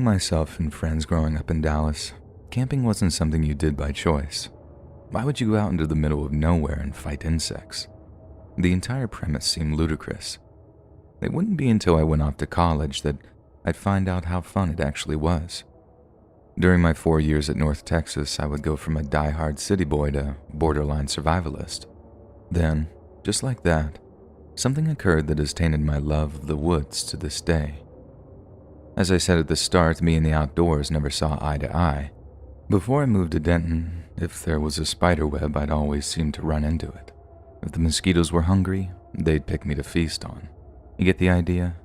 myself and friends growing up in Dallas, camping wasn't something you did by choice. Why would you go out into the middle of nowhere and fight insects? The entire premise seemed ludicrous. It wouldn't be until I went off to college that I'd find out how fun it actually was. During my 4 years at North Texas, I would go from a die-hard city boy to borderline survivalist. Then, just like that, something occurred that has tainted my love of the woods to this day. As I said at the start, me and the outdoors never saw eye to eye. Before I moved to Denton, if there was a spider web, I'd always seem to run into it. If the mosquitoes were hungry, they'd pick me to feast on. You get the idea?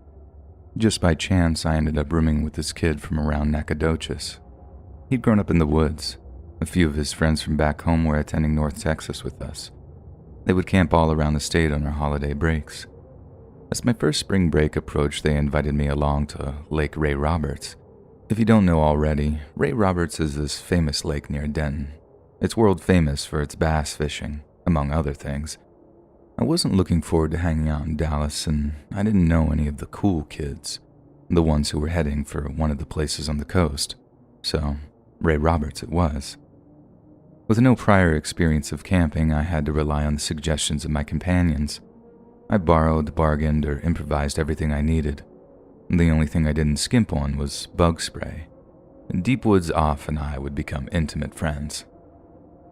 Just by chance, I ended up rooming with this kid from around Nacogdoches. He'd grown up in the woods. A few of his friends from back home were attending North Texas with us. They would camp all around the state on our holiday breaks. As my first spring break approached, they invited me along to Lake Ray Roberts. If you don't know already, Ray Roberts is this famous lake near Denton. It's world famous for its bass fishing, among other things. I wasn't looking forward to hanging out in Dallas, and I didn't know any of the cool kids, the ones who were heading for one of the places on the coast. So, Ray Roberts it was. With no prior experience of camping, I had to rely on the suggestions of my companions. I borrowed, bargained, or improvised everything I needed. The only thing I didn't skimp on was bug spray. Deepwoods Off and I would become intimate friends.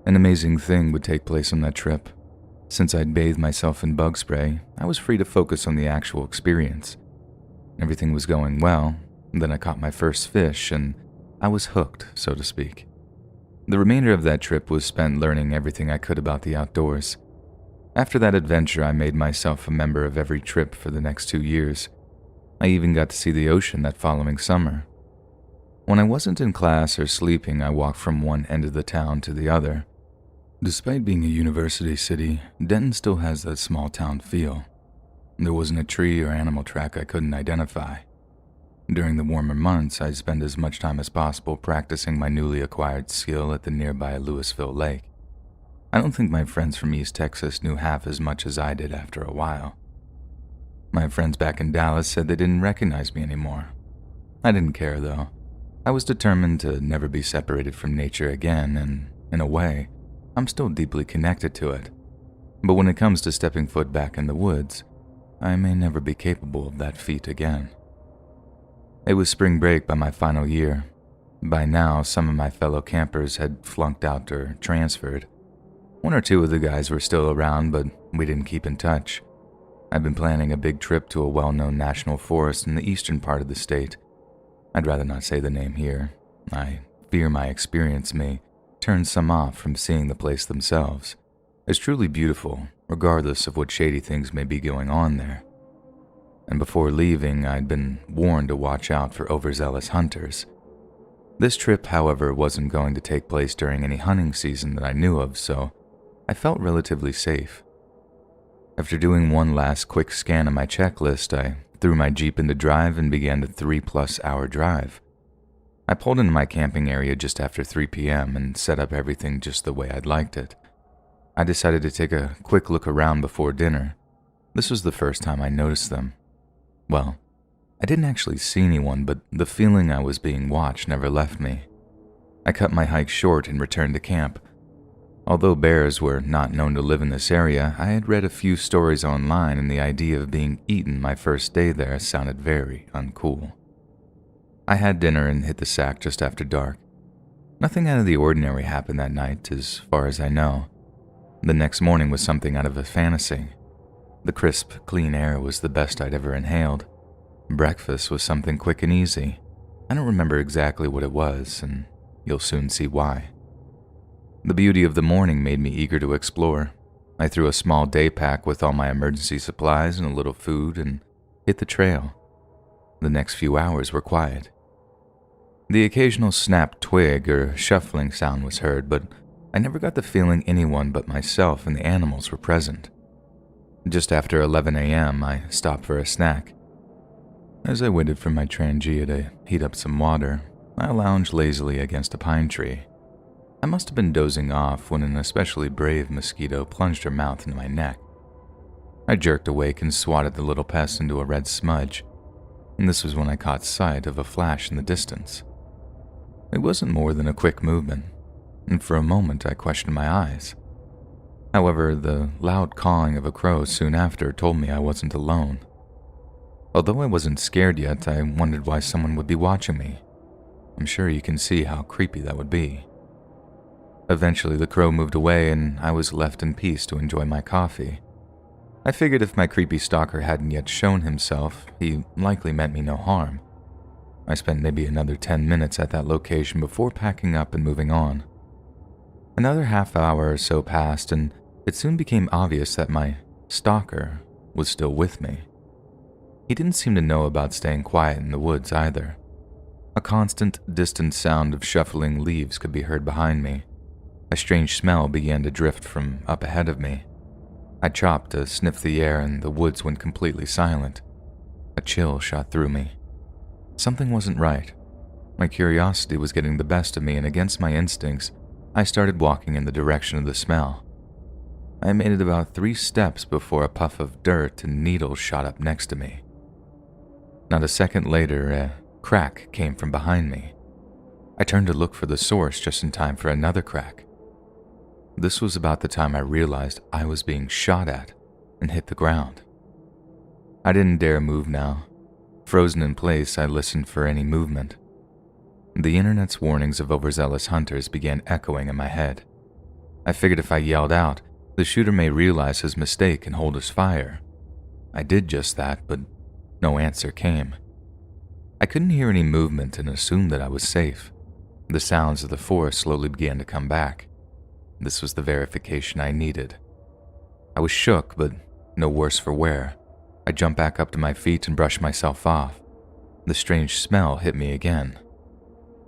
An amazing thing would take place on that trip. Since I'd bathed myself in bug spray, I was free to focus on the actual experience. Everything was going well, then I caught my first fish, and I was hooked, so to speak. The remainder of that trip was spent learning everything I could about the outdoors. After that adventure, I made myself a member of every trip for the next 2 years. I even got to see the ocean that following summer. When I wasn't in class or sleeping, I walked from one end of the town to the other. Despite being a university city, Denton still has that small town feel. There wasn't a tree or animal track I couldn't identify. During the warmer months, I'd spend as much time as possible practicing my newly acquired skill at the nearby Louisville Lake. I don't think my friends from East Texas knew half as much as I did after a while. My friends back in Dallas said they didn't recognize me anymore. I didn't care, though. I was determined to never be separated from nature again, and, in a way, I'm still deeply connected to it. But when it comes to stepping foot back in the woods, I may never be capable of that feat again. It was spring break by my final year. By now, some of my fellow campers had flunked out or transferred. 1 or 2 of the guys were still around, but we didn't keep in touch. I'd been planning a big trip to a well-known national forest in the eastern part of the state. I'd rather not say the name here. I fear my experience may turn some off from seeing the place themselves. It's truly beautiful, regardless of what shady things may be going on there. And before leaving, I'd been warned to watch out for overzealous hunters. This trip, however, wasn't going to take place during any hunting season that I knew of, so I felt relatively safe. After doing one last quick scan of my checklist, I threw my Jeep into drive and began the 3+ hour drive. I pulled into my camping area just after 3 p.m. and set up everything just the way I'd liked it. I decided to take a quick look around before dinner. This was the first time I noticed them. Well, I didn't actually see anyone, but the feeling I was being watched never left me. I cut my hike short and returned to camp. Although bears were not known to live in this area, I had read a few stories online, and the idea of being eaten my first day there sounded very uncool. I had dinner and hit the sack just after dark. Nothing out of the ordinary happened that night, as far as I know. The next morning was something out of a fantasy. The crisp, clean air was the best I'd ever inhaled. Breakfast was something quick and easy. I don't remember exactly what it was, and you'll soon see why. The beauty of the morning made me eager to explore. I threw a small day pack with all my emergency supplies and a little food and hit the trail. The next few hours were quiet. The occasional snapped twig or shuffling sound was heard, but I never got the feeling anyone but myself and the animals were present. Just after 11 a.m., I stopped for a snack. As I waited for my Trangia to heat up some water, I lounged lazily against a pine tree. I must have been dozing off when an especially brave mosquito plunged her mouth into my neck. I jerked awake and swatted the little pest into a red smudge. and this was when I caught sight of a flash in the distance. It wasn't more than a quick movement, and for a moment I questioned my eyes. However, the loud cawing of a crow soon after told me I wasn't alone. Although I wasn't scared yet, I wondered why someone would be watching me. I'm sure you can see how creepy that would be. Eventually, the crow moved away and I was left in peace to enjoy my coffee. I figured if my creepy stalker hadn't yet shown himself, he likely meant me no harm. I spent maybe another 10 minutes at that location before packing up and moving on. Another half hour or so passed, and it soon became obvious that my stalker was still with me. He didn't seem to know about staying quiet in the woods either. A constant, distant sound of shuffling leaves could be heard behind me. A strange smell began to drift from up ahead of me. I chopped to sniff the air and the woods went completely silent. A chill shot through me. Something wasn't right. My curiosity was getting the best of me, and against my instincts, I started walking in the direction of the smell. I made it about 3 steps before a puff of dirt and needles shot up next to me. Not a second later, a crack came from behind me. I turned to look for the source just in time for another crack. This was about the time I realized I was being shot at and hit the ground. I didn't dare move now. Frozen in place, I listened for any movement. The internet's warnings of overzealous hunters began echoing in my head. I figured if I yelled out, the shooter may realize his mistake and hold his fire. I did just that, but no answer came. I couldn't hear any movement and assumed that I was safe. The sounds of the forest slowly began to come back. This was the verification I needed. I was shook, but no worse for wear. I jumped back up to my feet and brushed myself off. The strange smell hit me again.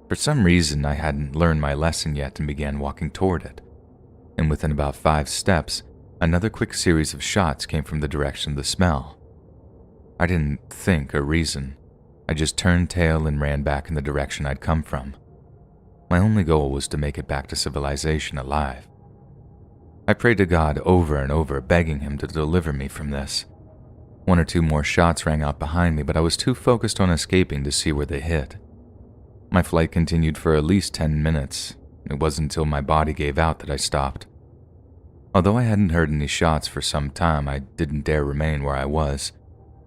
For some reason, I hadn't learned my lesson yet and began walking toward it. And within about 5 steps, another quick series of shots came from the direction of the smell. I didn't think or reason. I just turned tail and ran back in the direction I'd come from. My only goal was to make it back to civilization alive. I prayed to God over and over, begging him to deliver me from this. 1 or 2 more shots rang out behind me, but I was too focused on escaping to see where they hit. My flight continued for at least 10 minutes. It wasn't until my body gave out that I stopped. Although I hadn't heard any shots for some time, I didn't dare remain where I was.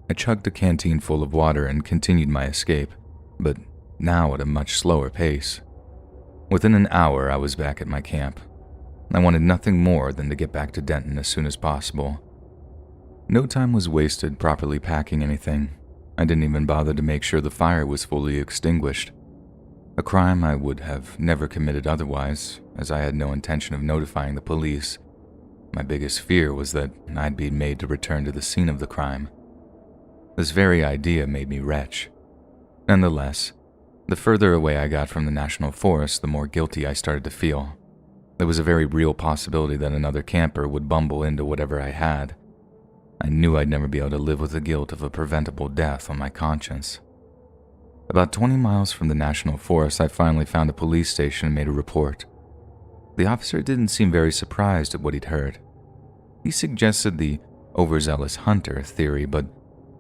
I chugged a canteen full of water and continued my escape, but now at a much slower pace. Within an hour, I was back at my camp. I wanted nothing more than to get back to Denton as soon as possible. No time was wasted properly packing anything. I didn't even bother to make sure the fire was fully extinguished. A crime I would have never committed otherwise, as I had no intention of notifying the police. My biggest fear was that I'd be made to return to the scene of the crime. This very idea made me retch. Nonetheless, the further away I got from the national forest, the more guilty I started to feel. There was a very real possibility that another camper would bumble into whatever I had. I knew I'd never be able to live with the guilt of a preventable death on my conscience. About 20 miles from the national forest, I finally found a police station and made a report. The officer didn't seem very surprised at what he'd heard. He suggested the overzealous hunter theory, but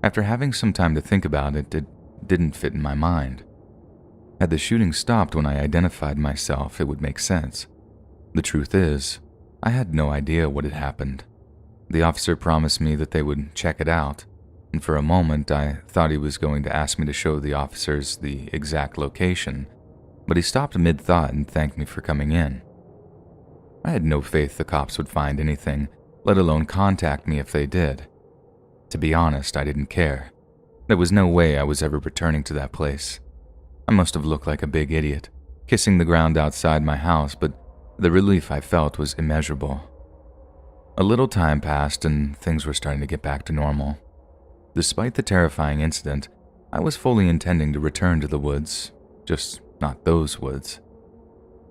after having some time to think about it, it didn't fit in my mind. Had the shooting stopped when I identified myself, it would make sense. The truth is, I had no idea what had happened. The officer promised me that they would check it out, and for a moment I thought he was going to ask me to show the officers the exact location, but he stopped mid-thought and thanked me for coming in. I had no faith the cops would find anything, let alone contact me if they did. To be honest, I didn't care. There was no way I was ever returning to that place. I must have looked like a big idiot, kissing the ground outside my house, but the relief I felt was immeasurable. A little time passed and things were starting to get back to normal. Despite the terrifying incident, I was fully intending to return to the woods, just not those woods.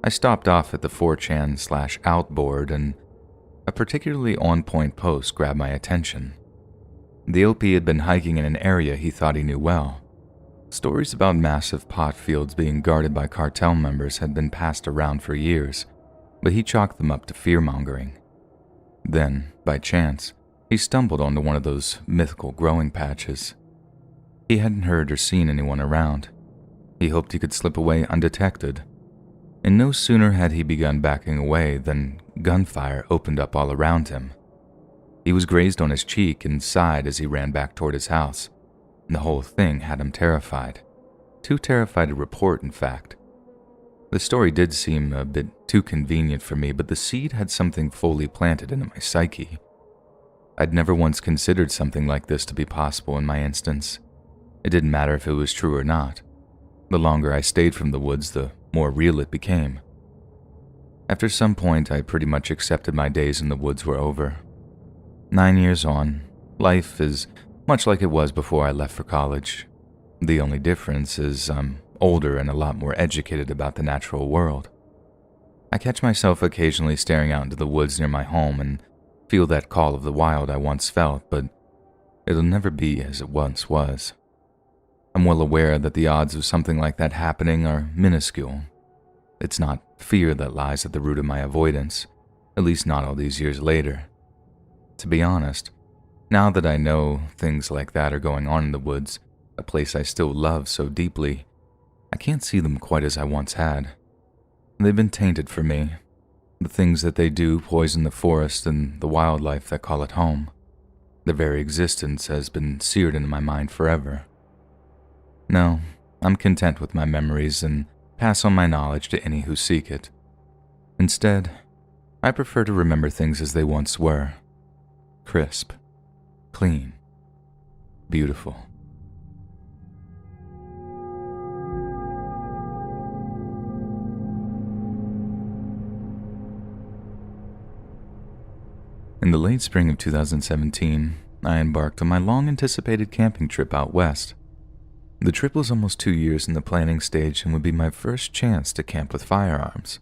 I stopped off at the 4chan/outboard and a particularly on-point post grabbed my attention. The OP had been hiking in an area he thought he knew well. Stories about massive pot fields being guarded by cartel members had been passed around for years, but he chalked them up to fear-mongering. Then, by chance, he stumbled onto one of those mythical growing patches. He hadn't heard or seen anyone around. He hoped he could slip away undetected. And no sooner had he begun backing away than gunfire opened up all around him. He was grazed on his cheek and side as he ran back toward his house, and the whole thing had him terrified. Too terrified to report, in fact. The story did seem a bit too convenient for me, but the seed had something fully planted into my psyche. I'd never once considered something like this to be possible in my instance. It didn't matter if it was true or not. The longer I stayed from the woods, the more real it became. After some point, I pretty much accepted my days in the woods were over. 9 years on, life is much like it was before I left for college. The only difference is I'm older and a lot more educated about the natural world. I catch myself occasionally staring out into the woods near my home and feel that call of the wild I once felt, but it'll never be as it once was. I'm well aware that the odds of something like that happening are minuscule. It's not fear that lies at the root of my avoidance, at least not all these years later. To be honest, now that I know things like that are going on in the woods, a place I still love so deeply, I can't see them quite as I once had. They've been tainted for me. The things that they do poison the forest and the wildlife that call it home. Their very existence has been seared into my mind forever. No, I'm content with my memories and pass on my knowledge to any who seek it. Instead, I prefer to remember things as they once were. Crisp, clean, beautiful. In the late spring of 2017, I embarked on my long-anticipated camping trip out west. The trip was almost 2 years in the planning stage and would be my first chance to camp with firearms.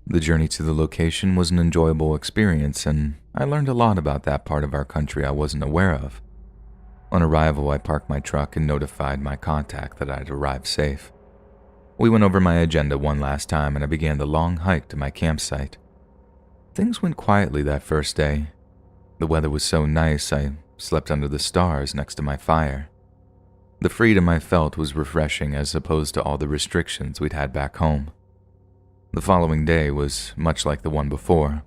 The journey to the location was an enjoyable experience, and I learned a lot about that part of our country I wasn't aware of. On arrival, I parked my truck and notified my contact that I'd arrived safe. We went over my agenda one last time, and I began the long hike to my campsite. Things went quietly that first day. The weather was so nice, I slept under the stars next to my fire. The freedom I felt was refreshing as opposed to all the restrictions we'd had back home. The following day was much like the one before.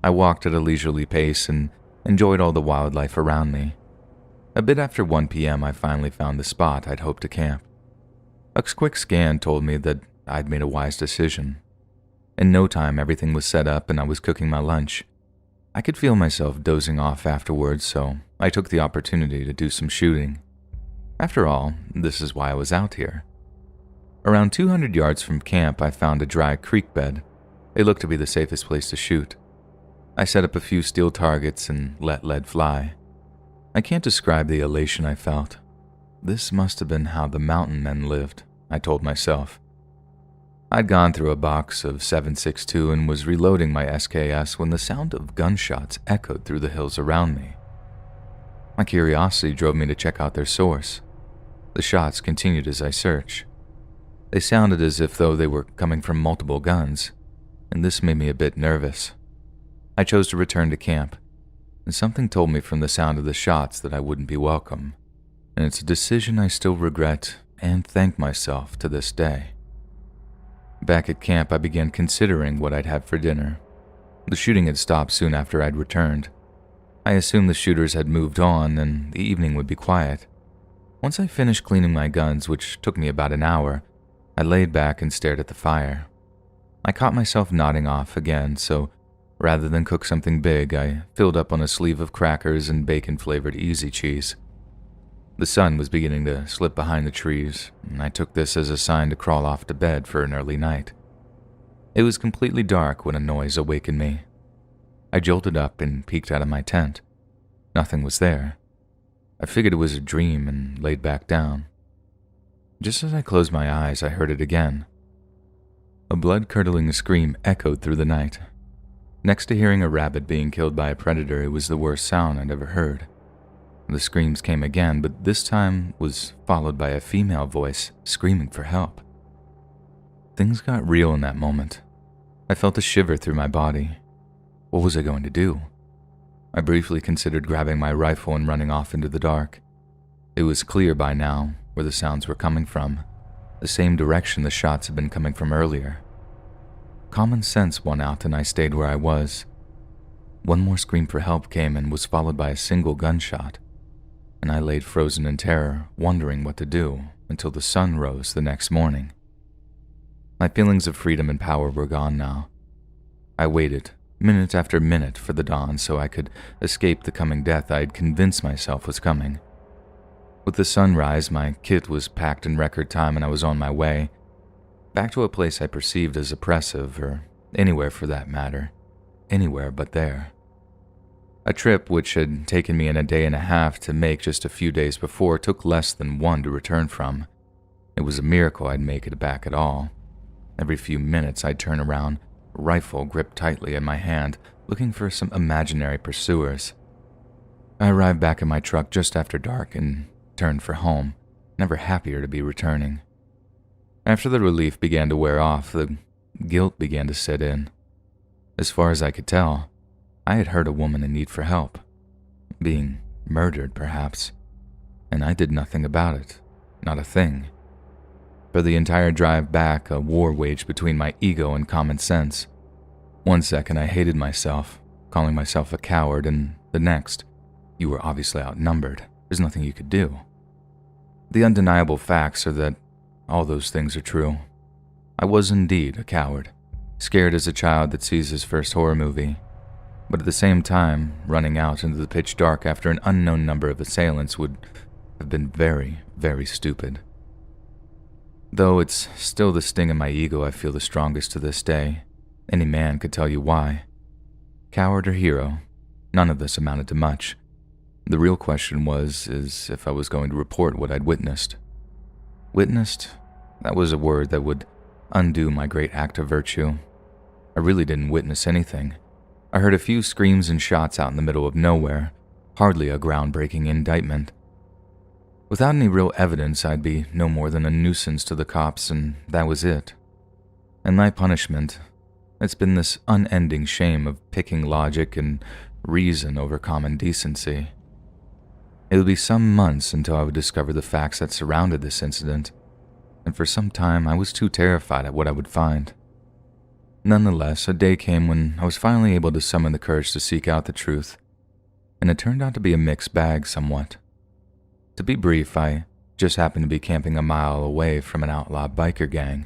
I walked at a leisurely pace and enjoyed all the wildlife around me. A bit after 1 p.m., I finally found the spot I'd hoped to camp. A quick scan told me that I'd made a wise decision. In no time, everything was set up and I was cooking my lunch. I could feel myself dozing off afterwards, so I took the opportunity to do some shooting. After all, this is why I was out here. Around 200 yards from camp, I found a dry creek bed. It looked to be the safest place to shoot. I set up a few steel targets and let lead fly. I can't describe the elation I felt. This must have been how the mountain men lived, I told myself. I'd gone through a box of 7.62 and was reloading my SKS when the sound of gunshots echoed through the hills around me. My curiosity drove me to check out their source. The shots continued as I searched. They sounded as if though they were coming from multiple guns, and this made me a bit nervous. I chose to return to camp, and something told me from the sound of the shots that I wouldn't be welcome, and it's a decision I still regret and thank myself to this day. Back at camp, I began considering what I'd have for dinner. The shooting had stopped soon after I'd returned. I assumed the shooters had moved on and the evening would be quiet. Once I finished cleaning my guns, which took me about an hour, I laid back and stared at the fire. I caught myself nodding off again, so rather than cook something big, I filled up on a sleeve of crackers and bacon-flavored easy cheese. The sun was beginning to slip behind the trees, and I took this as a sign to crawl off to bed for an early night. It was completely dark when a noise awakened me. I jolted up and peeked out of my tent. Nothing was there. I figured it was a dream and laid back down. Just as I closed my eyes, I heard it again. A blood-curdling scream echoed through the night. Next to hearing a rabbit being killed by a predator, it was the worst sound I'd ever heard. The screams came again, but this time was followed by a female voice screaming for help. Things got real in that moment. I felt a shiver through my body. What was I going to do? I briefly considered grabbing my rifle and running off into the dark. It was clear by now where the sounds were coming from, the same direction the shots had been coming from earlier. Common sense won out and I stayed where I was. One more scream for help came and was followed by a single gunshot, and I laid frozen in terror, wondering what to do until the sun rose the next morning. My feelings of freedom and power were gone now. I waited, minute after minute, for the dawn so I could escape the coming death I had convinced myself was coming. With the sunrise, my kit was packed in record time and I was on my way, back to a place I perceived as oppressive, or anywhere for that matter, anywhere but there. A trip which had taken me in a day and a half to make just a few days before took less than one to return from. It was a miracle I'd make it back at all. Every few minutes I'd turn around, rifle gripped tightly in my hand, looking for some imaginary pursuers. I arrived back in my truck just after dark and turned for home, never happier to be returning. After the relief began to wear off, the guilt began to set in. As far as I could tell, I had hurt a woman in need for help, being murdered perhaps, and I did nothing about it, not a thing. For the entire drive back, a war waged between my ego and common sense. One second I hated myself, calling myself a coward, and the next, you were obviously outnumbered, there's nothing you could do. The undeniable facts are that all those things are true. I was indeed a coward, scared as a child that sees his first horror movie, but at the same time, running out into the pitch dark after an unknown number of assailants would have been very, very stupid. Though it's still the sting in my ego I feel the strongest to this day. Any man could tell you why. Coward or hero, none of this amounted to much. The real question is if I was going to report what I'd witnessed. Witnessed? That was a word that would undo my great act of virtue. I really didn't witness anything. I heard a few screams and shots out in the middle of nowhere, hardly a groundbreaking indictment. Without any real evidence, I'd be no more than a nuisance to the cops, and that was it. And my punishment, it's been this unending shame of picking logic and reason over common decency. It would be some months until I would discover the facts that surrounded this incident, and for some time I was too terrified at what I would find. Nonetheless, a day came when I was finally able to summon the courage to seek out the truth, and it turned out to be a mixed bag somewhat. To be brief, I just happened to be camping a mile away from an outlaw biker gang.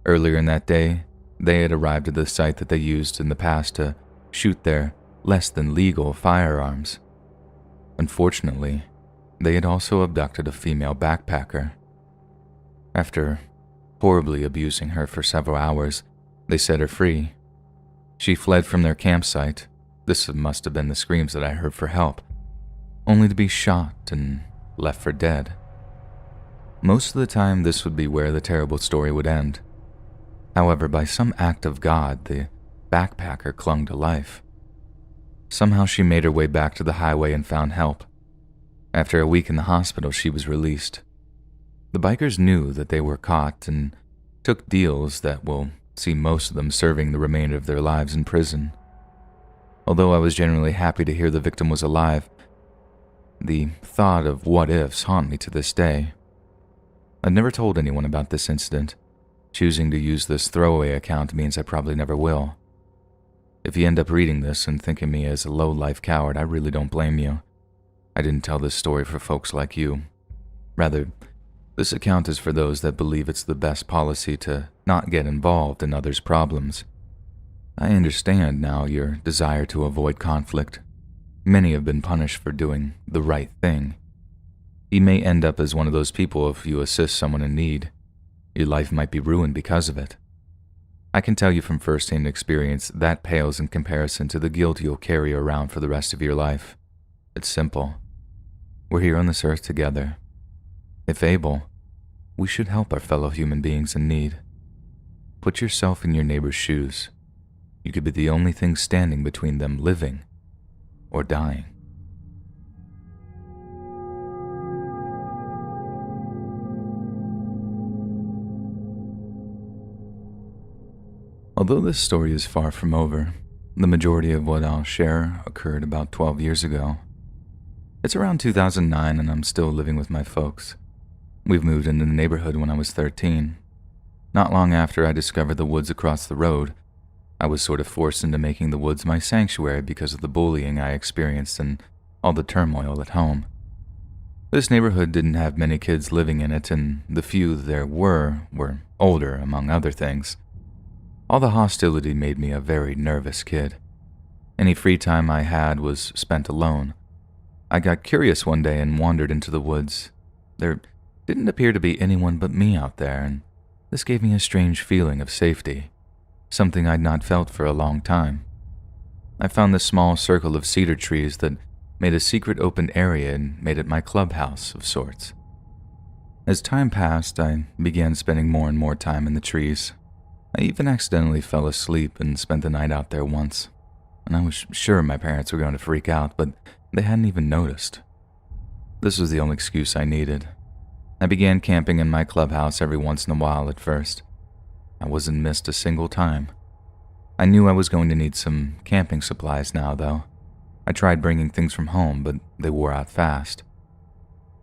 Earlier in that day, they had arrived at the site that they used in the past to shoot their less than legal firearms. Unfortunately, they had also abducted a female backpacker. After horribly abusing her for several hours, they set her free. She fled from their campsite. This must have been the screams that I heard for help, only to be shot and left for dead. Most of the time, this would be where the terrible story would end. However, by some act of God, the backpacker clung to life. Somehow she made her way back to the highway and found help. After a week in the hospital, she was released. The bikers knew that they were caught and took deals that will see most of them serving the remainder of their lives in prison. Although I was genuinely happy to hear the victim was alive, the thought of what-ifs haunt me to this day. I've never told anyone about this incident. Choosing to use this throwaway account means I probably never will. If you end up reading this and thinking me as a low-life coward, I really don't blame you. I didn't tell this story for folks like you. Rather, this account is for those that believe it's the best policy to not get involved in others' problems. I understand now your desire to avoid conflict. Many have been punished for doing the right thing. You may end up as one of those people if you assist someone in need. Your life might be ruined because of it. I can tell you from first-hand experience that pales in comparison to the guilt you'll carry around for the rest of your life. It's simple. We're here on this earth together. If able, we should help our fellow human beings in need. Put yourself in your neighbor's shoes. You could be the only thing standing between them living or dying. Although this story is far from over, the majority of what I'll share occurred about 12 years ago. It's around 2009 and I'm still living with my folks. We've moved into the neighborhood when I was 13. Not long after I discovered the woods across the road, I was sort of forced into making the woods my sanctuary because of the bullying I experienced and all the turmoil at home. This neighborhood didn't have many kids living in it, and the few there were older, among other things. All the hostility made me a very nervous kid. Any free time I had was spent alone. I got curious one day and wandered into the woods. There didn't appear to be anyone but me out there, and this gave me a strange feeling of safety, something I'd not felt for a long time. I found this small circle of cedar trees that made a secret open area and made it my clubhouse of sorts. As time passed, I began spending more and more time in the trees. I even accidentally fell asleep and spent the night out there once, and I was sure my parents were going to freak out, but they hadn't even noticed. This was the only excuse I needed. I began camping in my clubhouse every once in a while at first. I wasn't missed a single time. I knew I was going to need some camping supplies now, though. I tried bringing things from home, but they wore out fast.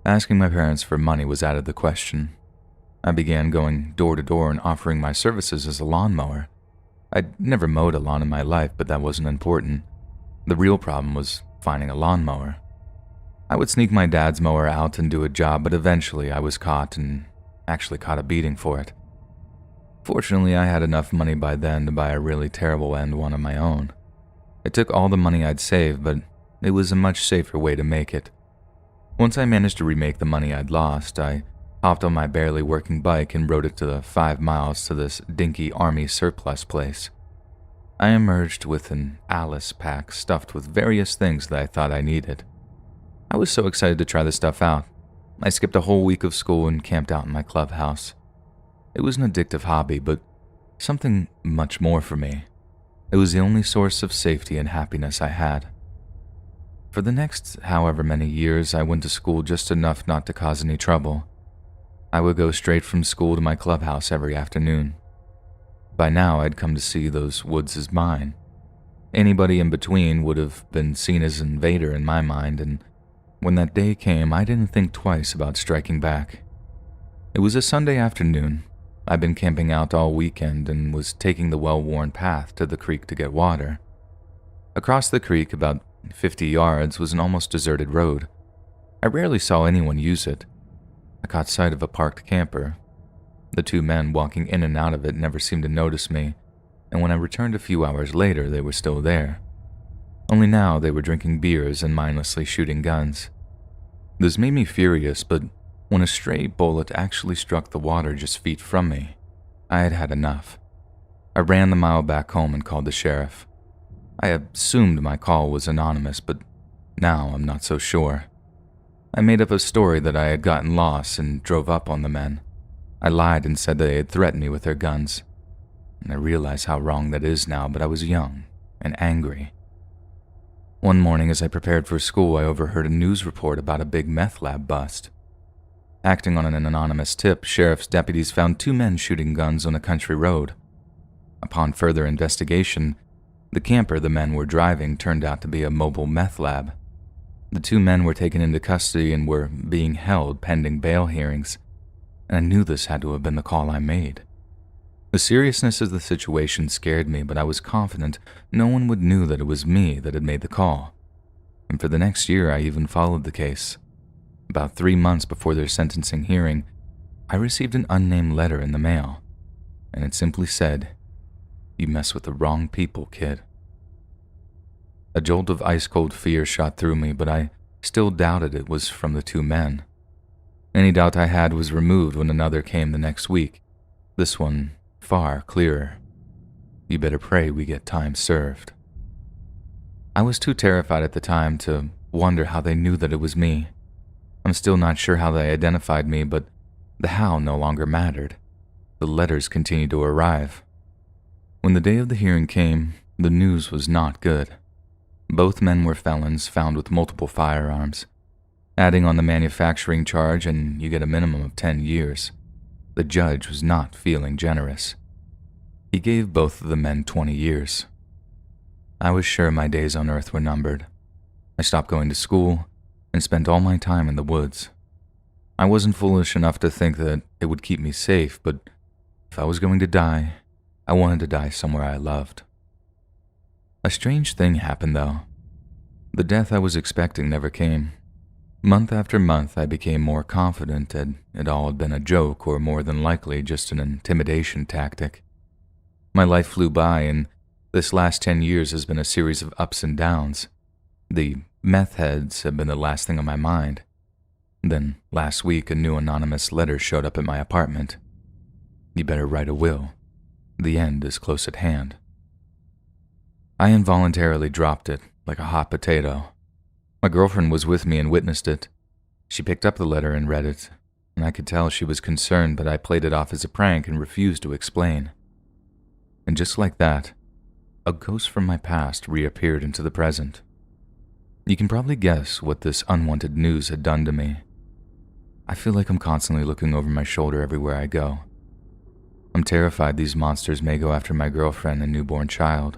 Asking my parents for money was out of the question. I began going door to door and offering my services as a lawnmower. I'd never mowed a lawn in my life, but that wasn't important. The real problem was finding a lawnmower. I would sneak my dad's mower out and do a job, but eventually I was caught and actually caught a beating for it. Fortunately, I had enough money by then to buy a really terrible end one of my own. It took all the money I'd saved, but it was a much safer way to make it. Once I managed to remake the money I'd lost, I hopped on my barely working bike and rode it to the 5 miles to this dinky army surplus place. I emerged with an Alice pack stuffed with various things that I thought I needed. I was so excited to try this stuff out. I skipped a whole week of school and camped out in my clubhouse. It was an addictive hobby, but something much more for me. It was the only source of safety and happiness I had. For the next however many years, I went to school just enough not to cause any trouble. I would go straight from school to my clubhouse every afternoon. By now, I'd come to see those woods as mine. Anybody in between would have been seen as an invader in my mind, and when that day came, I didn't think twice about striking back. It was a Sunday afternoon. I'd been camping out all weekend and was taking the well-worn path to the creek to get water. Across the creek, about 50 yards, was an almost deserted road. I rarely saw anyone use it. I caught sight of a parked camper. The 2 men walking in and out of it never seemed to notice me, and when I returned a few hours later, they were still there. Only now they were drinking beers and mindlessly shooting guns. This made me furious, but when a stray bullet actually struck the water just feet from me, I had had enough. I ran the mile back home and called the sheriff. I assumed my call was anonymous, but now I'm not so sure. I made up a story that I had gotten lost and drove up on the men. I lied and said they had threatened me with their guns. And I realize how wrong that is now, but I was young and angry. One morning as I prepared for school, I overheard a news report about a big meth lab bust. Acting on an anonymous tip, sheriff's deputies found 2 men shooting guns on a country road. Upon further investigation, the camper the men were driving turned out to be a mobile meth lab. The 2 men were taken into custody and were being held pending bail hearings, and I knew this had to have been the call I made. The seriousness of the situation scared me, but I was confident no one would know that it was me that had made the call. And for the next year, I even followed the case. About 3 months before their sentencing hearing, I received an unnamed letter in the mail, and it simply said, "You mess with the wrong people, kid." A jolt of ice-cold fear shot through me, but I still doubted it was from the 2 men. Any doubt I had was removed when another came the next week, this one far clearer. "You better pray we get time served." I was too terrified at the time to wonder how they knew that it was me. I'm still not sure how they identified me, but the how no longer mattered. The letters continued to arrive. When the day of the hearing came, the news was not good. Both men were felons found with multiple firearms. Adding on the manufacturing charge, and you get a minimum of 10 years. The judge was not feeling generous. He gave both of the men 20 years. I was sure my days on earth were numbered. I stopped going to school, and spent all my time in the woods. I wasn't foolish enough to think that it would keep me safe, but if I was going to die, I wanted to die somewhere I loved. A strange thing happened, though. The death I was expecting never came. Month after month, I became more confident that it all had been a joke or more than likely just an intimidation tactic. My life flew by, and this last 10 years has been a series of ups and downs. The meth heads have been the last thing on my mind. Then, last week, a new anonymous letter showed up at my apartment. You better write a will. The end is close at hand. I involuntarily dropped it like a hot potato. My girlfriend was with me and witnessed it. She picked up the letter and read it, and I could tell she was concerned, but I played it off as a prank and refused to explain. And just like that, a ghost from my past reappeared into the present. You can probably guess what this unwanted news had done to me. I feel like I'm constantly looking over my shoulder everywhere I go. I'm terrified these monsters may go after my girlfriend and newborn child.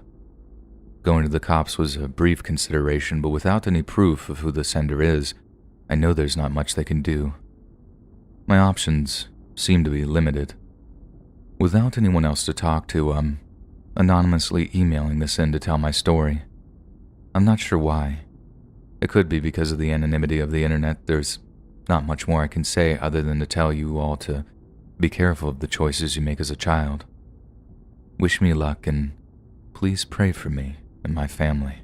Going to the cops was a brief consideration, but without any proof of who the sender is, I know there's not much they can do. My options seem to be limited. Without anyone else to talk to, I'm anonymously emailing this in to tell my story. I'm not sure why. It could be because of the anonymity of the internet. There's not much more I can say other than to tell you all to be careful of the choices you make as a child. Wish me luck, and please pray for me and my family.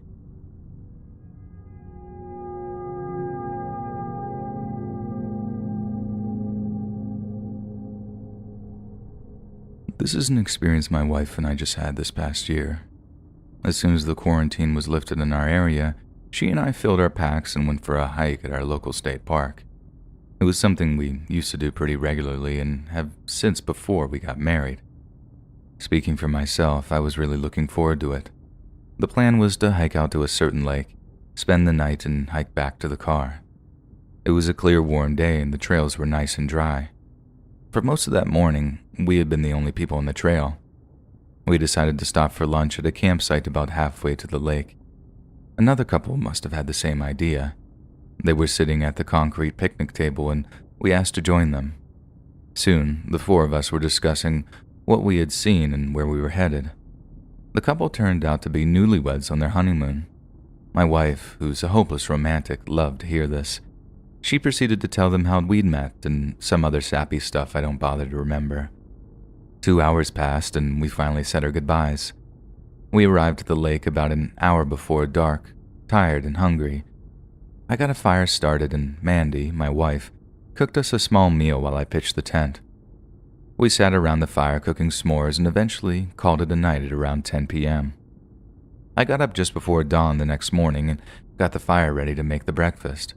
This is an experience my wife and I just had this past year. As soon as the quarantine was lifted in our area, she and I filled our packs and went for a hike at our local state park. It was something we used to do pretty regularly and have since before we got married. Speaking for myself, I was really looking forward to it. The plan was to hike out to a certain lake, spend the night, and hike back to the car. It was a clear, warm day and the trails were nice and dry. For most of that morning, we had been the only people on the trail. We decided to stop for lunch at a campsite about halfway to the lake. Another couple must have had the same idea. They were sitting at the concrete picnic table and we asked to join them. Soon, the four of us were discussing what we had seen and where we were headed. The couple turned out to be newlyweds on their honeymoon. My wife, who's a hopeless romantic, loved to hear this. She proceeded to tell them how we'd met and some other sappy stuff I don't bother to remember. 2 hours passed and we finally said our goodbyes. We arrived at the lake about an hour before dark, tired and hungry. I got a fire started and Mandy, my wife, cooked us a small meal while I pitched the tent. We sat around the fire cooking s'mores and eventually called it a night at around 10 p.m. I got up just before dawn the next morning and got the fire ready to make the breakfast.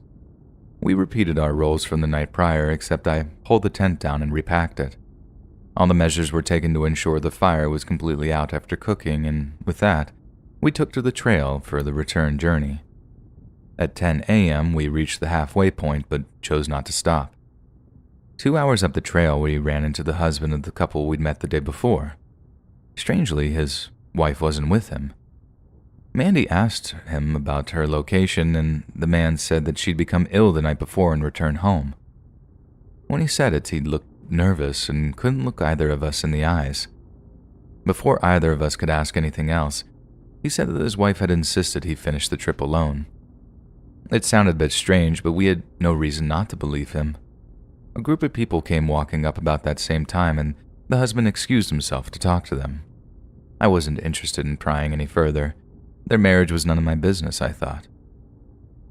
We repeated our roles from the night prior, except I pulled the tent down and repacked it. All the measures were taken to ensure the fire was completely out after cooking, and with that, we took to the trail for the return journey. At 10 a.m., we reached the halfway point, but chose not to stop. 2 hours up the trail, we ran into the husband of the couple we'd met the day before. Strangely, his wife wasn't with him. Mandy asked him about her location, and the man said that she'd become ill the night before and returned home. When he said it, he looked nervous and couldn't look either of us in the eyes. Before either of us could ask anything else, he said that his wife had insisted he finish the trip alone. It sounded a bit strange, but we had no reason not to believe him. A group of people came walking up about that same time, and the husband excused himself to talk to them. I wasn't interested in prying any further. Their marriage was none of my business, I thought.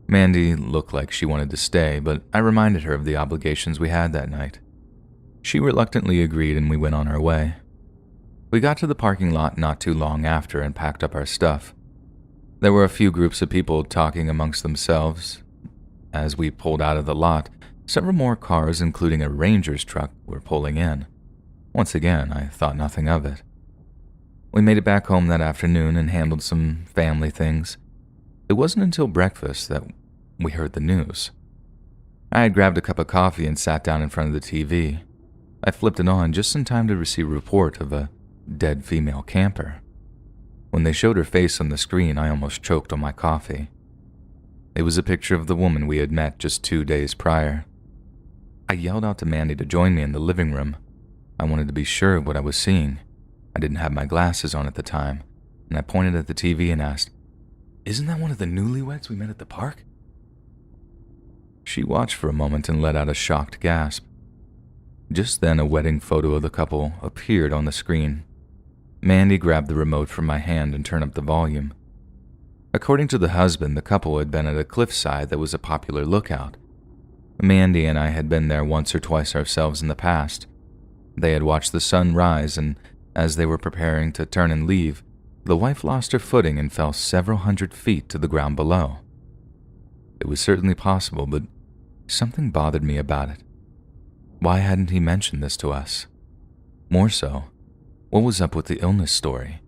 Mandy looked like she wanted to stay, but I reminded her of the obligations we had that night. She reluctantly agreed and we went on our way. We got to the parking lot not too long after and packed up our stuff. There were a few groups of people talking amongst themselves. As we pulled out of the lot, several more cars, including a ranger's truck, were pulling in. Once again, I thought nothing of it. We made it back home that afternoon and handled some family things. It wasn't until breakfast that we heard the news. I had grabbed a cup of coffee and sat down in front of the TV. I flipped it on just in time to receive a report of a dead female camper. When they showed her face on the screen, I almost choked on my coffee. It was a picture of the woman we had met just 2 days prior. I yelled out to Mandy to join me in the living room. I wanted to be sure of what I was seeing. I didn't have my glasses on at the time, and I pointed at the TV and asked, "Isn't that one of the newlyweds we met at the park?" She watched for a moment and let out a shocked gasp. Just then, a wedding photo of the couple appeared on the screen. Mandy grabbed the remote from my hand and turned up the volume. According to the husband, the couple had been at a cliffside that was a popular lookout. Mandy and I had been there once or twice ourselves in the past. They had watched the sun rise, and as they were preparing to turn and leave, the wife lost her footing and fell several hundred feet to the ground below. It was certainly possible, but something bothered me about it. Why hadn't he mentioned this to us? More so, what was up with the illness story?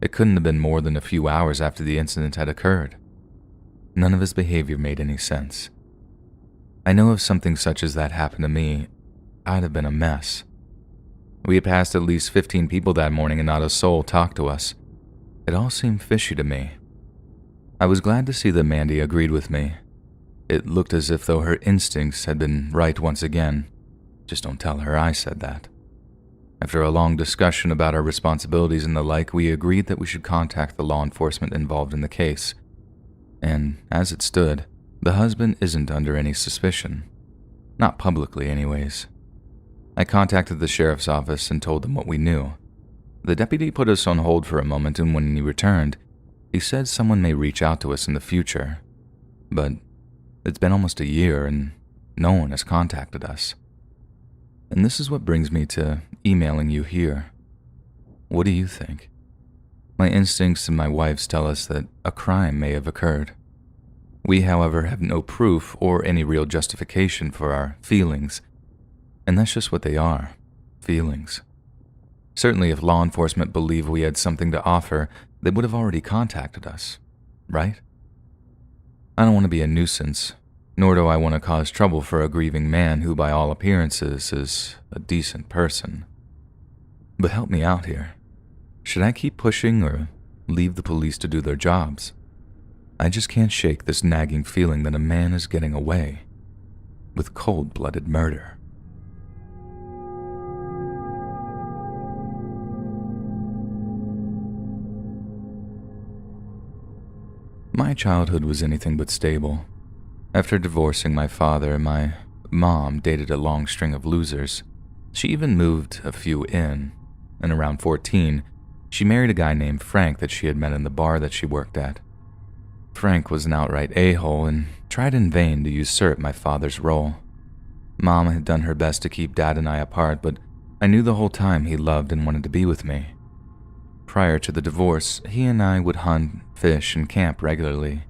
It couldn't have been more than a few hours after the incident had occurred. None of his behavior made any sense. I know if something such as that happened to me, I'd have been a mess. We had passed at least 15 people that morning and not a soul talked to us. It all seemed fishy to me. I was glad to see that Mandy agreed with me. It looked as if though her instincts had been right once again. Just don't tell her I said that. After a long discussion about our responsibilities and the like, we agreed that we should contact the law enforcement involved in the case. And as it stood, the husband isn't under any suspicion. Not publicly, anyways. I contacted the sheriff's office and told them what we knew. The deputy put us on hold for a moment, and when he returned, he said someone may reach out to us in the future. But it's been almost a year and no one has contacted us. And this is what brings me to emailing you here. What do you think? My instincts and my wife's tell us that a crime may have occurred. We, however, have no proof or any real justification for our feelings, and that's just what they are, feelings. Certainly, if law enforcement believed we had something to offer, they would have already contacted us, right? I don't want to be a nuisance, nor do I want to cause trouble for a grieving man who, by all appearances, is a decent person. But help me out here. Should I keep pushing or leave the police to do their jobs? I just can't shake this nagging feeling that a man is getting away with cold-blooded murder. My childhood was anything but stable. After divorcing my father, my mom dated a long string of losers. She even moved a few in, and around 14, she married a guy named Frank that she had met in the bar that she worked at. Frank was an outright a-hole and tried in vain to usurp my father's role. Mom had done her best to keep Dad and I apart, but I knew the whole time he loved and wanted to be with me. Prior to the divorce, he and I would hunt, fish, and camp regularly.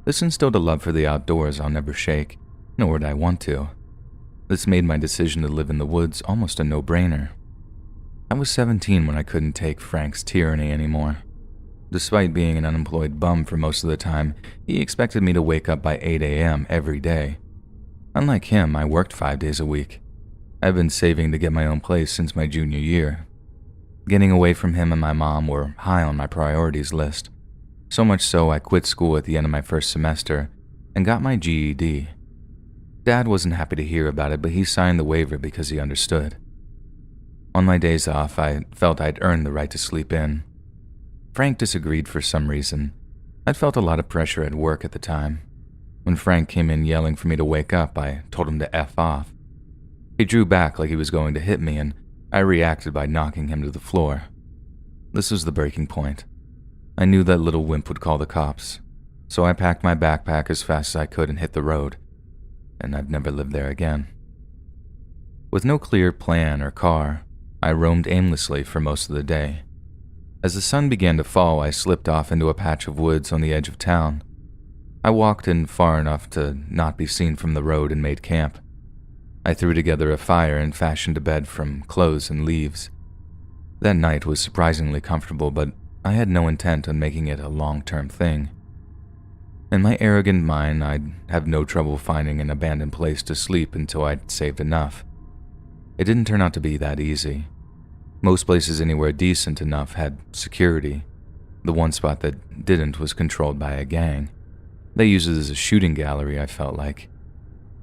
This instilled a love for the outdoors I'll never shake, nor would I want to. This made my decision to live in the woods almost a no-brainer. I was 17 when I couldn't take Frank's tyranny anymore. Despite being an unemployed bum for most of the time, he expected me to wake up by 8 a.m. every day. Unlike him, I worked 5 days a week. I've been saving to get my own place since my junior year. Getting away from him and my mom were high on my priorities list. So much so I quit school at the end of my first semester and got my GED. Dad wasn't happy to hear about it, but he signed the waiver because he understood. On my days off, I felt I'd earned the right to sleep in. Frank disagreed for some reason. I'd felt a lot of pressure at work at the time. When Frank came in yelling for me to wake up, I told him to F off. He drew back like he was going to hit me, and I reacted by knocking him to the floor. This was the breaking point. I knew that little wimp would call the cops, so I packed my backpack as fast as I could and hit the road, and I've never lived there again. With no clear plan or car, I roamed aimlessly for most of the day. As the sun began to fall, I slipped off into a patch of woods on the edge of town. I walked in far enough to not be seen from the road and made camp. I threw together a fire and fashioned a bed from clothes and leaves. That night was surprisingly comfortable, but I had no intent on making it a long-term thing. In my arrogant mind, I'd have no trouble finding an abandoned place to sleep until I'd saved enough. It didn't turn out to be that easy. Most places anywhere decent enough had security. The one spot that didn't was controlled by a gang. They used it as a shooting gallery, I felt like.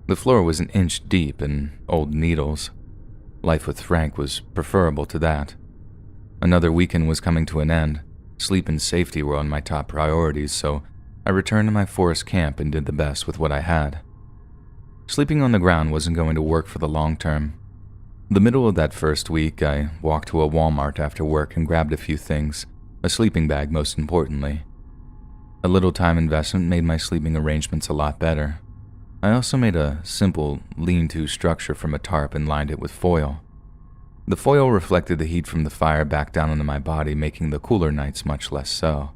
The floor was an inch deep in old needles. Life with Frank was preferable to that. Another weekend was coming to an end. Sleep and safety were on my top priorities, so I returned to my forest camp and did the best with what I had. Sleeping on the ground wasn't going to work for the long term. The middle of that first week, I walked to a Walmart after work and grabbed a few things, a sleeping bag most importantly. A little time investment made my sleeping arrangements a lot better. I also made a simple lean-to structure from a tarp and lined it with foil. The foil reflected the heat from the fire back down onto my body, making the cooler nights much less so.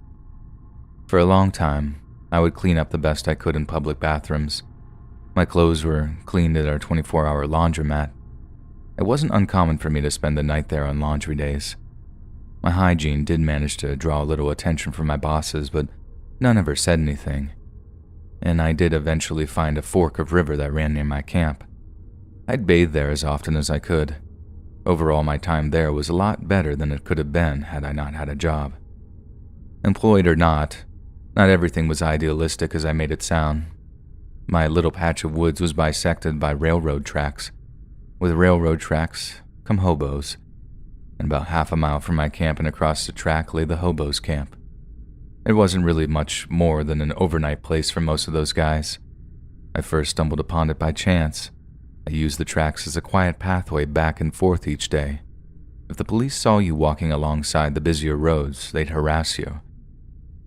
For a long time, I would clean up the best I could in public bathrooms. My clothes were cleaned at our 24-hour laundromat. It wasn't uncommon for me to spend the night there on laundry days. My hygiene did manage to draw a little attention from my bosses, but none ever said anything. And I did eventually find a fork of river that ran near my camp. I'd bathe there as often as I could. Overall, my time there was a lot better than it could have been had I not had a job. Employed or not everything was idealistic as I made it sound. My little patch of woods was bisected by railroad tracks. With railroad tracks come hobos. And about half a mile from my camp and across the track lay the hobos' camp. It wasn't really much more than an overnight place for most of those guys. I first stumbled upon it by chance. I used the tracks as a quiet pathway back and forth each day. If the police saw you walking alongside the busier roads, they'd harass you.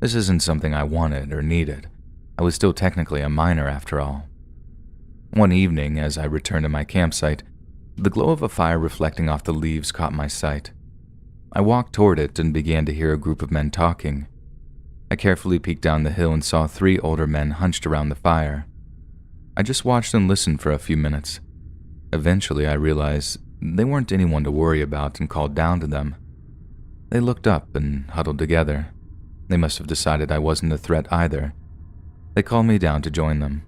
This isn't something I wanted or needed. I was still technically a minor after all. One evening, as I returned to my campsite, the glow of a fire reflecting off the leaves caught my sight. I walked toward it and began to hear a group of men talking. I carefully peeked down the hill and saw 3 older men hunched around the fire. I just watched and listened for a few minutes. Eventually, I realized they weren't anyone to worry about and called down to them. They looked up and huddled together. They must have decided I wasn't a threat either. They called me down to join them.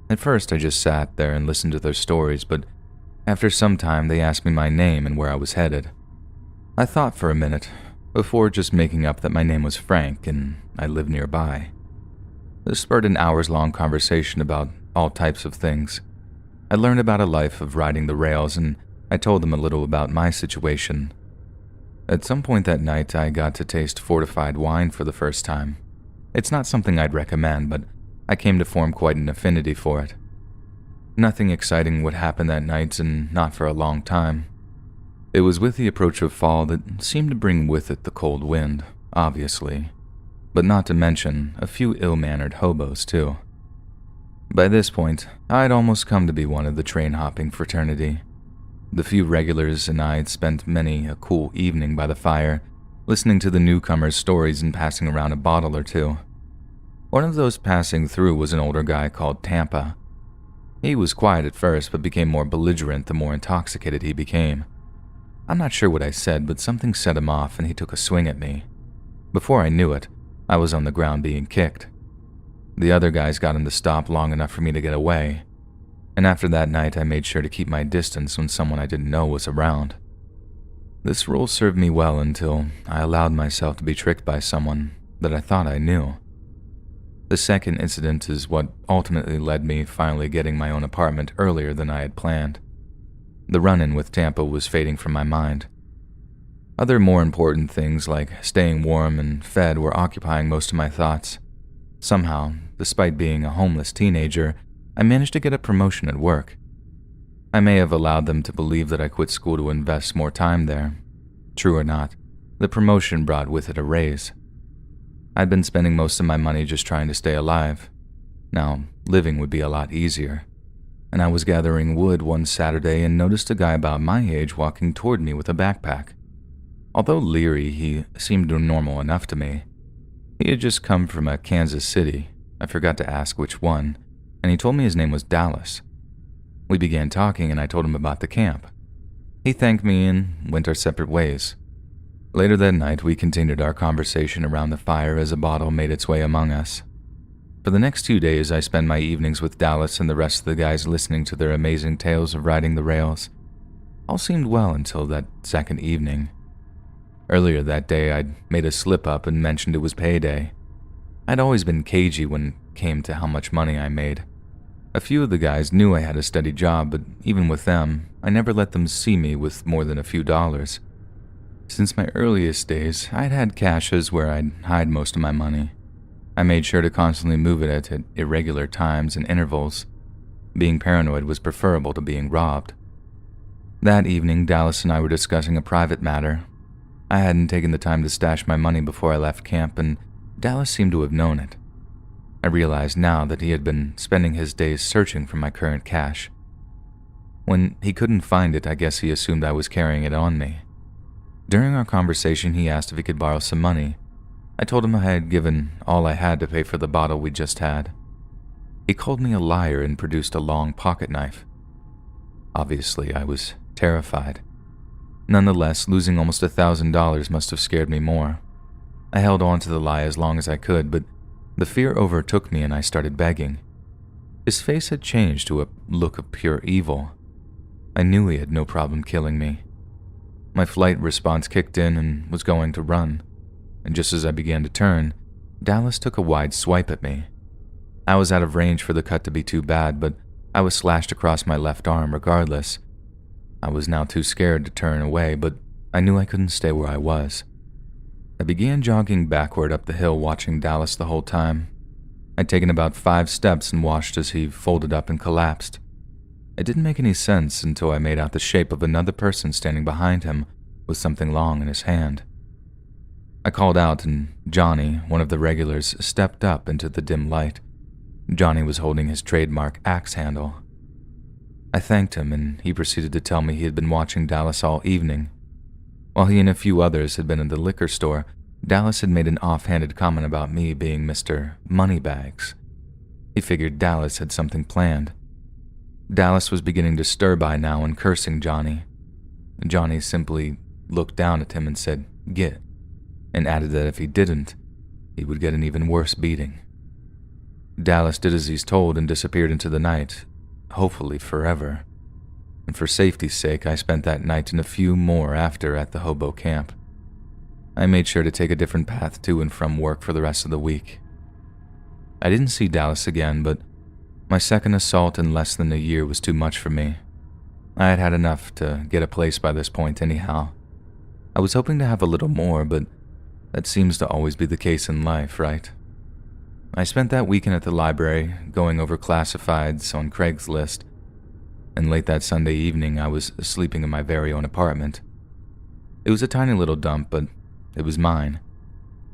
At first, I just sat there and listened to their stories, but after some time, they asked me my name and where I was headed. I thought for a minute, before just making up that my name was Frank and I lived nearby. This spurred an hours-long conversation about all types of things. I learned about a life of riding the rails, and I told them a little about my situation. At some point that night, I got to taste fortified wine for the first time. It's not something I'd recommend, but I came to form quite an affinity for it. Nothing exciting would happen that night, and not for a long time. It was with the approach of fall that seemed to bring with it the cold wind, obviously, but not to mention a few ill-mannered hobos, too. By this point, I'd almost come to be one of the train-hopping fraternity. The few regulars and I had spent many a cool evening by the fire, listening to the newcomers' stories and passing around a bottle or two. One of those passing through was an older guy called Tampa. He was quiet at first, but became more belligerent the more intoxicated he became. I'm not sure what I said, but something set him off and he took a swing at me. Before I knew it, I was on the ground being kicked. The other guys got him to stop long enough for me to get away, and after that night I made sure to keep my distance when someone I didn't know was around. This rule served me well until I allowed myself to be tricked by someone that I thought I knew. The second incident is what ultimately led me finally getting my own apartment earlier than I had planned. The run-in with Tampa was fading from my mind. Other more important things like staying warm and fed were occupying most of my thoughts. Somehow, despite being a homeless teenager, I managed to get a promotion at work. I may have allowed them to believe that I quit school to invest more time there. True or not, the promotion brought with it a raise. I'd been spending most of my money just trying to stay alive. Now, living would be a lot easier. And I was gathering wood one Saturday and noticed a guy about my age walking toward me with a backpack. Although leery, he seemed normal enough to me. He had just come from a Kansas City. I forgot to ask which one, and he told me his name was Dallas. We began talking and I told him about the camp. He thanked me and went our separate ways. Later that night, we continued our conversation around the fire as a bottle made its way among us. For the next 2 days, I spent my evenings with Dallas and the rest of the guys listening to their amazing tales of riding the rails. All seemed well until that second evening. Earlier that day, I'd made a slip-up and mentioned it was payday. I'd always been cagey when it came to how much money I made. A few of the guys knew I had a steady job, but even with them, I never let them see me with more than a few dollars. Since my earliest days, I'd had caches where I'd hide most of my money. I made sure to constantly move it at irregular times and intervals. Being paranoid was preferable to being robbed. That evening, Dallas and I were discussing a private matter. I hadn't taken the time to stash my money before I left camp, and Dallas seemed to have known it. I realized now that he had been spending his days searching for my current cash. When he couldn't find it, I guess he assumed I was carrying it on me. During our conversation, he asked if he could borrow some money. I told him I had given all I had to pay for the bottle we just had. He called me a liar and produced a long pocket knife. Obviously, I was terrified. Nonetheless, losing almost $1,000 must have scared me more. I held on to the lie as long as I could, but the fear overtook me and I started begging. His face had changed to a look of pure evil. I knew he had no problem killing me. My flight response kicked in and was going to run, and just as I began to turn, Dallas took a wide swipe at me. I was out of range for the cut to be too bad, but I was slashed across my left arm regardless. I was now too scared to turn away, but I knew I couldn't stay where I was. I began jogging backward up the hill, watching Dallas the whole time. I'd taken about 5 steps and watched as he folded up and collapsed. It didn't make any sense until I made out the shape of another person standing behind him with something long in his hand. I called out and Johnny, one of the regulars, stepped up into the dim light. Johnny was holding his trademark axe handle. I thanked him and he proceeded to tell me he had been watching Dallas all evening. While he and a few others had been in the liquor store, Dallas had made an offhanded comment about me being Mr. Moneybags. He figured Dallas had something planned. Dallas was beginning to stir by now and cursing Johnny. Johnny simply looked down at him and said, "Get," and added that if he didn't, he would get an even worse beating. Dallas did as he's told and disappeared into the night, hopefully forever. And for safety's sake, I spent that night and a few more after at the hobo camp. I made sure to take a different path to and from work for the rest of the week. I didn't see Dallas again, but my second assault in less than a year was too much for me. I had had enough to get a place by this point anyhow. I was hoping to have a little more, but that seems to always be the case in life, right? I spent that weekend at the library, going over classifieds on Craigslist, and late that Sunday evening I was sleeping in my very own apartment. It was a tiny little dump, but it was mine.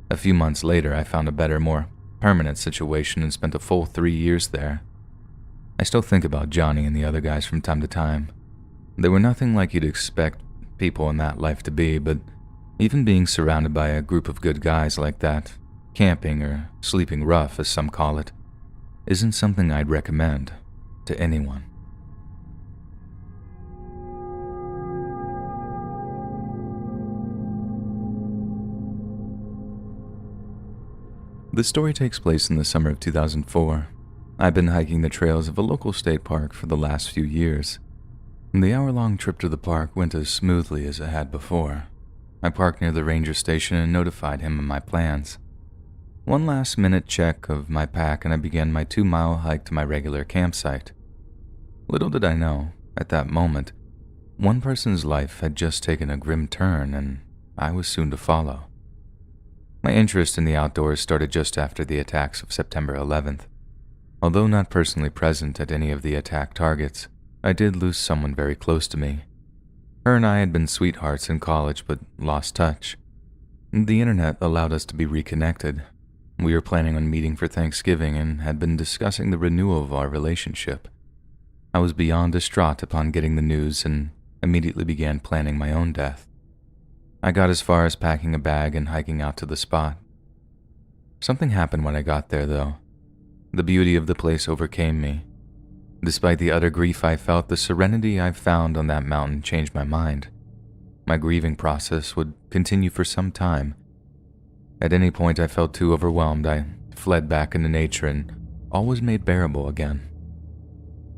A few months later, I found a better, more permanent situation and spent a full 3 years there. I still think about Johnny and the other guys from time to time. They were nothing like you'd expect people in that life to be, but even being surrounded by a group of good guys like that, camping or sleeping rough as some call it, isn't something I'd recommend to anyone. The story takes place in the summer of 2004. I've been hiking the trails of a local state park for the last few years. The hour-long trip to the park went as smoothly as it had before. I parked near the ranger station and notified him of my plans. One last-minute check of my pack and I began my 2-mile hike to my regular campsite. Little did I know, at that moment, one person's life had just taken a grim turn and I was soon to follow. My interest in the outdoors started just after the attacks of September 11th. Although not personally present at any of the attack targets, I did lose someone very close to me. Her and I had been sweethearts in college but lost touch. The internet allowed us to be reconnected. We were planning on meeting for Thanksgiving and had been discussing the renewal of our relationship. I was beyond distraught upon getting the news and immediately began planning my own death. I got as far as packing a bag and hiking out to the spot. Something happened when I got there, though. The beauty of the place overcame me. Despite the utter grief I felt, the serenity I found on that mountain changed my mind. My grieving process would continue for some time. At any point I felt too overwhelmed, I fled back into nature and all was made bearable again.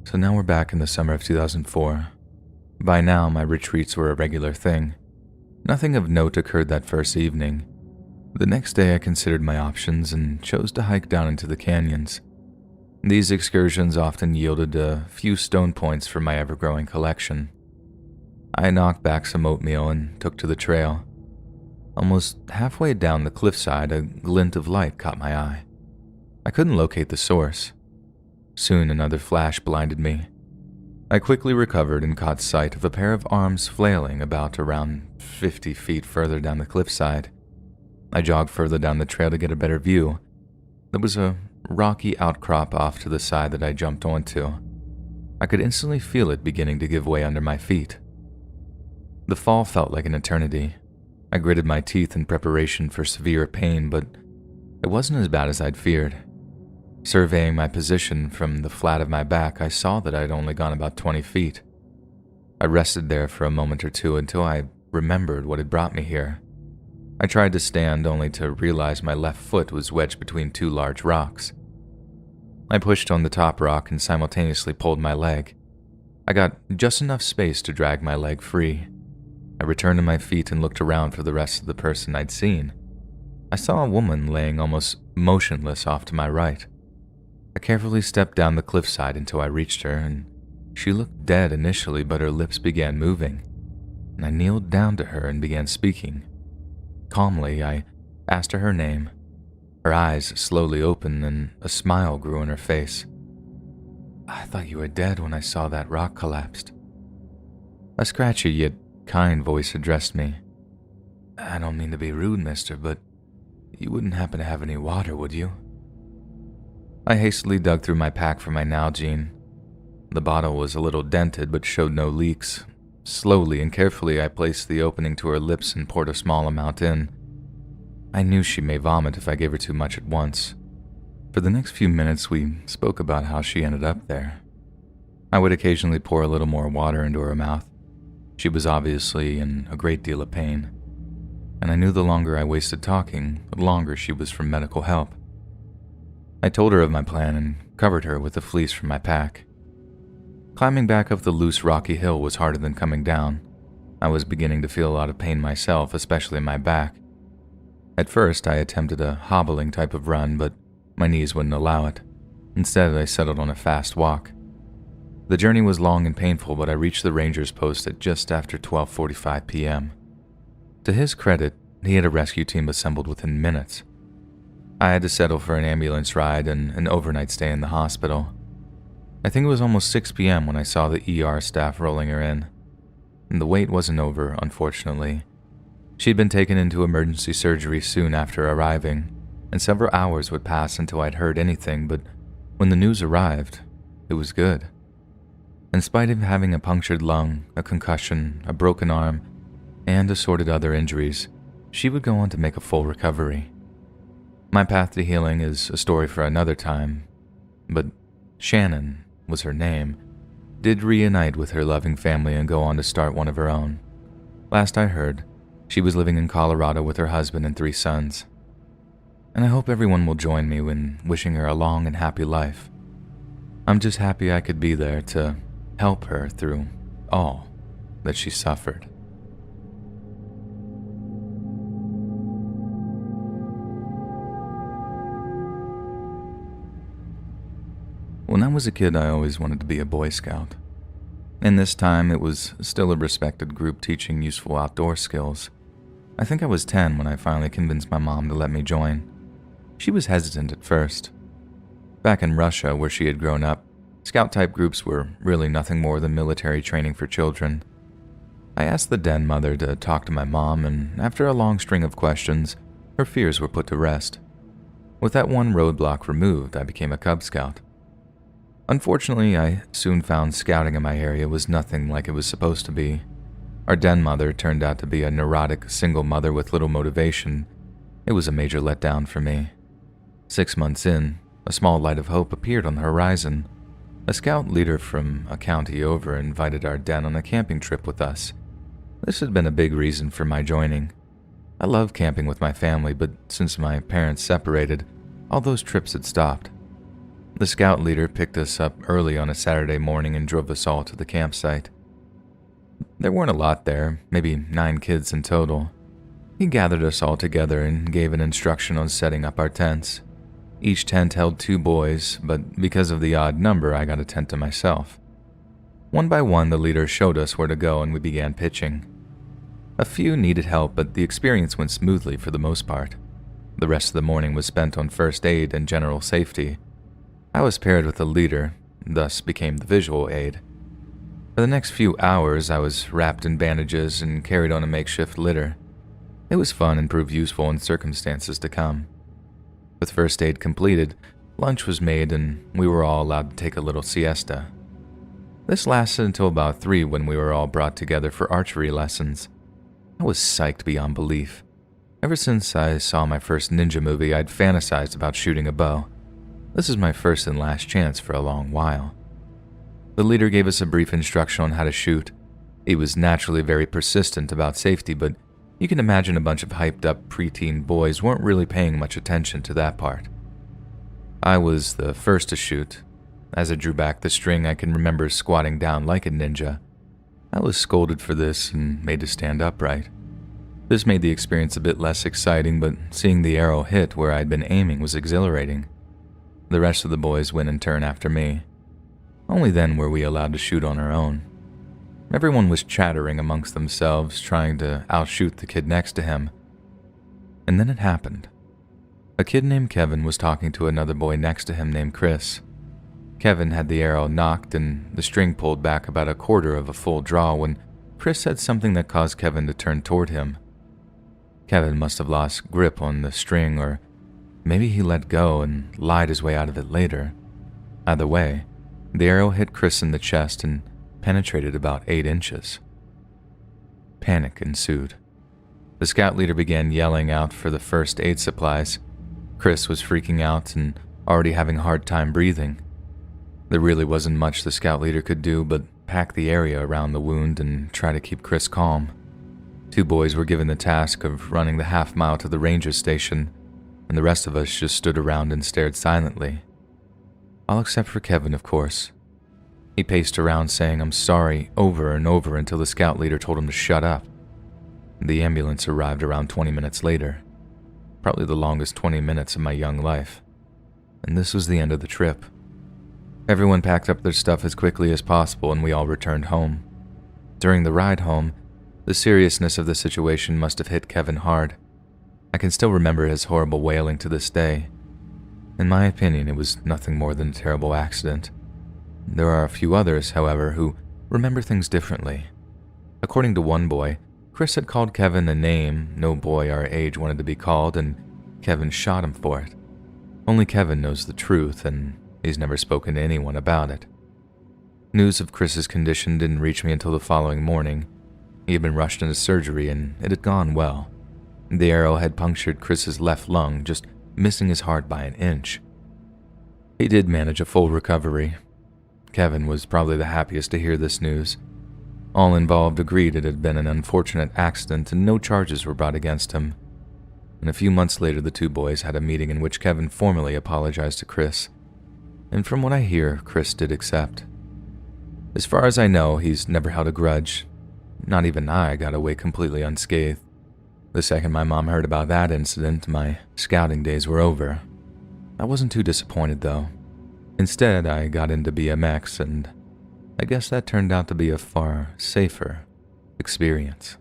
So now we're back in the summer of 2004. By now, my retreats were a regular thing. Nothing of note occurred that first evening. The next day I considered my options and chose to hike down into the canyons. These excursions often yielded a few stone points for my ever-growing collection. I knocked back some oatmeal and took to the trail. Almost halfway down the cliffside, a glint of light caught my eye. I couldn't locate the source. Soon another flash blinded me. I quickly recovered and caught sight of a pair of arms flailing about around 50 feet further down the cliffside. I jogged further down the trail to get a better view. There was a rocky outcrop off to the side that I jumped onto. I could instantly feel it beginning to give way under my feet. The fall felt like an eternity. I gritted my teeth in preparation for severe pain, but it wasn't as bad as I'd feared. Surveying my position from the flat of my back, I saw that I'd only gone about 20 feet. I rested there for a moment or two until I remembered what had brought me here. I tried to stand only to realize my left foot was wedged between two large rocks. I pushed on the top rock and simultaneously pulled my leg. I got just enough space to drag my leg free. I returned to my feet and looked around for the rest of the person I'd seen. I saw a woman laying almost motionless off to my right. I carefully stepped down the cliffside until I reached her, and she looked dead initially, but her lips began moving, and I kneeled down to her and began speaking. Calmly, I asked her name. Her eyes slowly opened, and a smile grew on her face. "I thought you were dead when I saw that rock collapsed." A scratchy yet kind voice addressed me. "I don't mean to be rude, mister, but you wouldn't happen to have any water, would you?" I hastily dug through my pack for my Nalgene. The bottle was a little dented but showed no leaks. Slowly and carefully I placed the opening to her lips and poured a small amount in. I knew she may vomit if I gave her too much at once. For the next few minutes we spoke about how she ended up there. I would occasionally pour a little more water into her mouth. She was obviously in a great deal of pain, and I knew the longer I wasted talking, the longer she was from medical help. I told her of my plan and covered her with the fleece from my pack. Climbing back up the loose rocky hill was harder than coming down. I was beginning to feel a lot of pain myself, especially in my back. At first, I attempted a hobbling type of run, but my knees wouldn't allow it. Instead, I settled on a fast walk. The journey was long and painful, but I reached the ranger's post at just after 12:45 p.m. To his credit, he had a rescue team assembled within minutes. I had to settle for an ambulance ride and an overnight stay in the hospital. I think it was almost 6 p.m. when I saw the ER staff rolling her in. And the wait wasn't over, unfortunately. She'd been taken into emergency surgery soon after arriving, and several hours would pass until I'd heard anything, but when the news arrived, it was good. In spite of having a punctured lung, a concussion, a broken arm, and assorted other injuries, she would go on to make a full recovery. My path to healing is a story for another time, but Shannon was her name, did reunite with her loving family and go on to start one of her own. Last I heard, she was living in Colorado with her husband and 3 sons. And I hope everyone will join me when wishing her a long and happy life. I'm just happy I could be there to help her through all that she suffered. When I was a kid, I always wanted to be a Boy Scout. In this time, it was still a respected group teaching useful outdoor skills. I think I was 10 when I finally convinced my mom to let me join. She was hesitant at first. Back in Russia, where she had grown up, Scout-type groups were really nothing more than military training for children. I asked the den mother to talk to my mom, and after a long string of questions, her fears were put to rest. With that one roadblock removed, I became a Cub Scout. Unfortunately, I soon found scouting in my area was nothing like it was supposed to be. Our den mother turned out to be a neurotic single mother with little motivation. It was a major letdown for me. 6 months in, a small light of hope appeared on the horizon. A scout leader from a county over invited our den on a camping trip with us. This had been a big reason for my joining. I love camping with my family, but since my parents separated, all those trips had stopped. The scout leader picked us up early on a Saturday morning and drove us all to the campsite. There weren't a lot there, maybe 9 kids in total. He gathered us all together and gave an instruction on setting up our tents. Each tent held 2 boys, but because of the odd number, I got a tent to myself. One by one, the leader showed us where to go and we began pitching. A few needed help, but the experience went smoothly for the most part. The rest of the morning was spent on first aid and general safety. I was paired with the leader, thus became the visual aid. For the next few hours, I was wrapped in bandages and carried on a makeshift litter. It was fun and proved useful in circumstances to come. With first aid completed, lunch was made and we were all allowed to take a little siesta. This lasted until about 3 when we were all brought together for archery lessons. I was psyched beyond belief. Ever since I saw my first ninja movie, I'd fantasized about shooting a bow. This is my first and last chance for a long while. The leader gave us a brief instruction on how to shoot. He was naturally very persistent about safety, but you can imagine a bunch of hyped-up preteen boys weren't really paying much attention to that part. I was the first to shoot. As I drew back the string, I can remember squatting down like a ninja. I was scolded for this and made to stand upright. This made the experience a bit less exciting, but seeing the arrow hit where I'd been aiming was exhilarating. The rest of the boys went in turn after me. Only then were we allowed to shoot on our own. Everyone was chattering amongst themselves, trying to outshoot the kid next to him. And then it happened. A kid named Kevin was talking to another boy next to him named Chris. Kevin had the arrow knocked and the string pulled back about 1/4 of a full draw when Chris said something that caused Kevin to turn toward him. Kevin must have lost grip on the string, or maybe he let go and lied his way out of it later. Either way, the arrow hit Chris in the chest and penetrated about 8 inches. Panic ensued. The scout leader began yelling out for the first aid supplies. Chris was freaking out and already having a hard time breathing. There really wasn't much the scout leader could do but pack the area around the wound and try to keep Chris calm. 2 boys were given the task of running the half-mile to the ranger station, and the rest of us just stood around and stared silently. All except for Kevin, of course. He paced around saying "I'm sorry" over and over until the scout leader told him to shut up. The ambulance arrived around 20 minutes later, probably the longest 20 minutes of my young life, and this was the end of the trip. Everyone packed up their stuff as quickly as possible and we all returned home. During the ride home, the seriousness of the situation must have hit Kevin hard. I can still remember his horrible wailing to this day. In my opinion, it was nothing more than a terrible accident. There are a few others, however, who remember things differently. According to one boy, Chris had called Kevin a name no boy our age wanted to be called, and Kevin shot him for it. Only Kevin knows the truth, and he's never spoken to anyone about it. News of Chris's condition didn't reach me until the following morning. He had been rushed into surgery, and it had gone well. The arrow had punctured Chris's left lung, just missing his heart by 1 inch. He did manage a full recovery. Kevin was probably the happiest to hear this news. All involved agreed it had been an unfortunate accident and no charges were brought against him. And a few months later, the 2 boys had a meeting in which Kevin formally apologized to Chris. And from what I hear, Chris did accept. As far as I know, he's never held a grudge. Not even I got away completely unscathed. The second my mom heard about that incident, my scouting days were over. I wasn't too disappointed, though. Instead, I got into BMX, and I guess that turned out to be a far safer experience.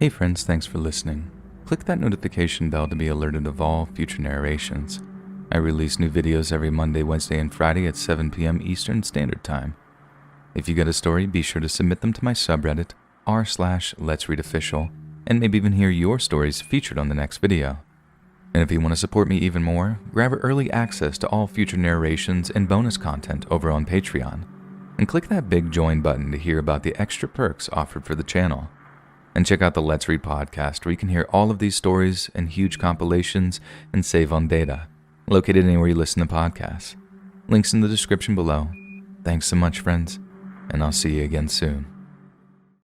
Hey friends, thanks for listening. Click that notification bell to be alerted of all future narrations. I release new videos every Monday, Wednesday, and Friday at 7 p.m. Eastern Standard Time. If you get a story, be sure to submit them to my subreddit, r/letsreadofficial, and maybe even hear your stories featured on the next video. And if you want to support me even more, grab early access to all future narrations and bonus content over on Patreon. And click that big join button to hear about the extra perks offered for the channel. And check out the Let's Read podcast, where you can hear all of these stories and huge compilations and save on data, located anywhere you listen to podcasts. Links in the description below. Thanks so much, friends, and I'll see you again soon.